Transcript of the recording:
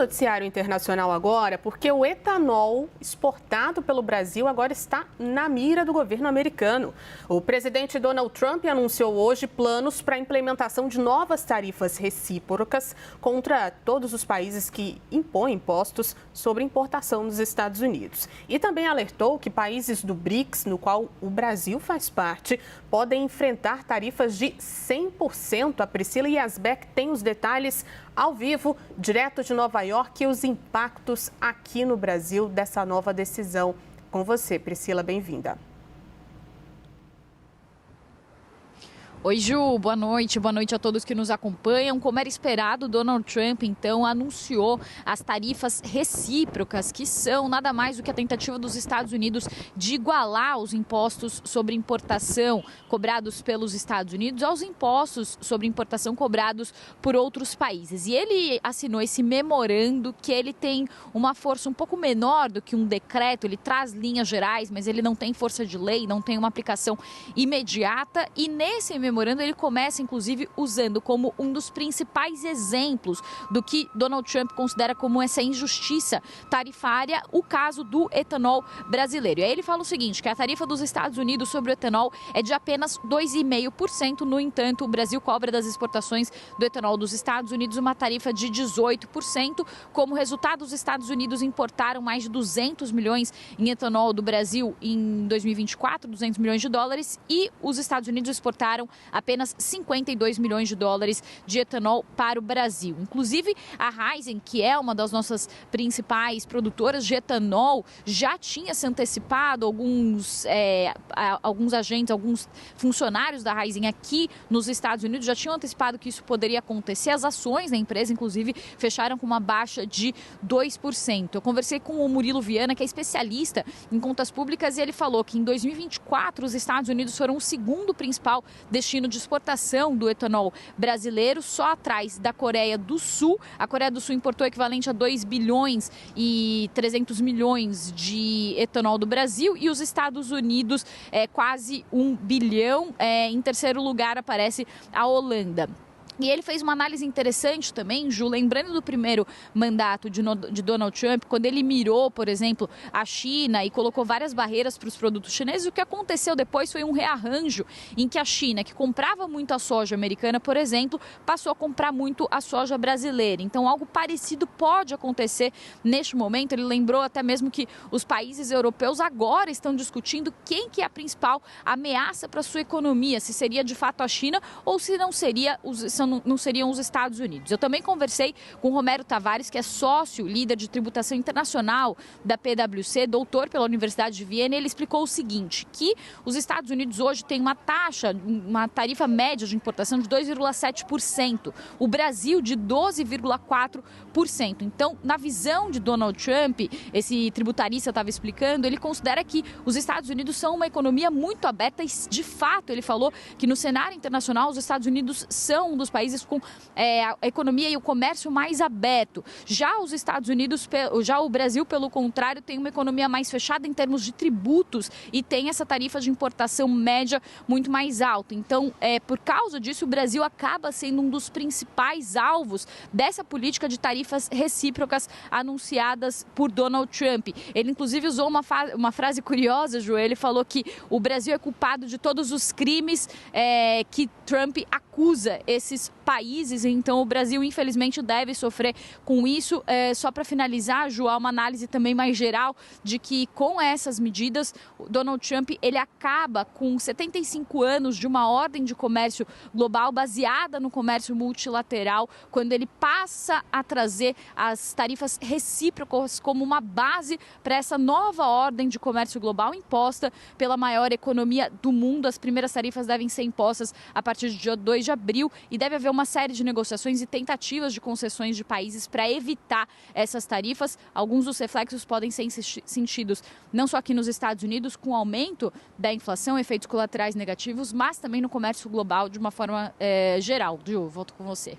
noticiário internacional agora porque o etanol exportado pelo Brasil agora está na mira do governo americano. O presidente Donald Trump anunciou hoje planos para a implementação de novas tarifas recíprocas contra todos os países que impõem impostos sobre importação nos Estados Unidos. E também alertou que países do BRICS, no qual o Brasil faz parte, podem enfrentar tarifas de 100%. A Priscila Yazbek tem os detalhes ao vivo, direto de Nova York, e os impactos aqui no Brasil dessa nova decisão. Com você, Priscila, bem-vinda. Oi, Ju, boa noite a todos que nos acompanham. Como era esperado, Donald Trump, então, anunciou as tarifas recíprocas, que são nada mais do que a tentativa dos Estados Unidos de igualar os impostos sobre importação cobrados pelos Estados Unidos aos impostos sobre importação cobrados por outros países. E ele assinou esse memorando, que ele tem uma força um pouco menor do que um decreto, ele traz linhas gerais, mas ele não tem força de lei, não tem uma aplicação imediata. E nesse memorando ele começa, inclusive, usando como um dos principais exemplos do que Donald Trump considera como essa injustiça tarifária, o caso do etanol brasileiro. E aí ele fala o seguinte, que a tarifa dos Estados Unidos sobre o etanol é de apenas 2,5%. No entanto, o Brasil cobra das exportações do etanol dos Estados Unidos uma tarifa de 18%. Como resultado, os Estados Unidos importaram mais de 200 milhões em etanol do Brasil em 2024, 200 milhões de dólares, e os Estados Unidos exportaram apenas 52 milhões de dólares de etanol para o Brasil. Inclusive, a Raízen, que é uma das nossas principais produtoras de etanol, já tinha se antecipado, alguns agentes, alguns funcionários da Raízen aqui nos Estados Unidos já tinham antecipado que isso poderia acontecer. As ações da empresa, inclusive, fecharam com uma baixa de 2%. Eu conversei com o Murilo Viana, que é especialista em contas públicas, e ele falou que em 2024 os Estados Unidos foram o segundo principal destino de exportação do etanol brasileiro, só atrás da Coreia do Sul. A Coreia do Sul importou o equivalente a 2 bilhões e 300 milhões de etanol do Brasil, e os Estados Unidos quase 1 bilhão. Em terceiro lugar aparece a Holanda. E ele fez uma análise interessante também, Ju, lembrando do primeiro mandato de Donald Trump, quando ele mirou, por exemplo, a China e colocou várias barreiras para os produtos chineses. O que aconteceu depois foi um rearranjo em que a China, que comprava muito a soja americana, por exemplo, passou a comprar muito a soja brasileira. Então, algo parecido pode acontecer neste momento. Ele lembrou até mesmo que os países europeus agora estão discutindo quem que é a principal ameaça para a sua economia, se seria de fato a China ou se não seriam os Estados Unidos. Eu também conversei com Romero Tavares, que é sócio, líder de tributação internacional da PwC, doutor pela Universidade de Viena, e ele explicou o seguinte, que os Estados Unidos hoje têm uma tarifa média de importação de 2,7%, o Brasil de 12,4%. Então, na visão de Donald Trump, esse tributarista estava explicando, ele considera que os Estados Unidos são uma economia muito aberta e, de fato, ele falou que no cenário internacional os Estados Unidos são um dos países com a economia e o comércio mais aberto. Já os Estados Unidos, já o Brasil, pelo contrário, tem uma economia mais fechada em termos de tributos e tem essa tarifa de importação média muito mais alta. Então, por causa disso, o Brasil acaba sendo um dos principais alvos dessa política de tarifas recíprocas anunciadas por Donald Trump. Ele, inclusive, usou uma frase curiosa, Ju. Ele falou que o Brasil é culpado de todos os crimes que Trump acusa esses países, então o Brasil infelizmente deve sofrer com isso. Só para finalizar, Ju, há uma análise também mais geral de que com essas medidas, o Donald Trump ele acaba com 75 anos de uma ordem de comércio global baseada no comércio multilateral, quando ele passa a trazer as tarifas recíprocas como uma base para essa nova ordem de comércio global imposta pela maior economia do mundo. As primeiras tarifas devem ser impostas a partir de dia 2 de abril e deve haver uma série de negociações e tentativas de concessões de países para evitar essas tarifas. Alguns dos reflexos podem ser sentidos não só aqui nos Estados Unidos, com o aumento da inflação, efeitos colaterais negativos, mas também no comércio global de uma forma geral. Ju, volto com você.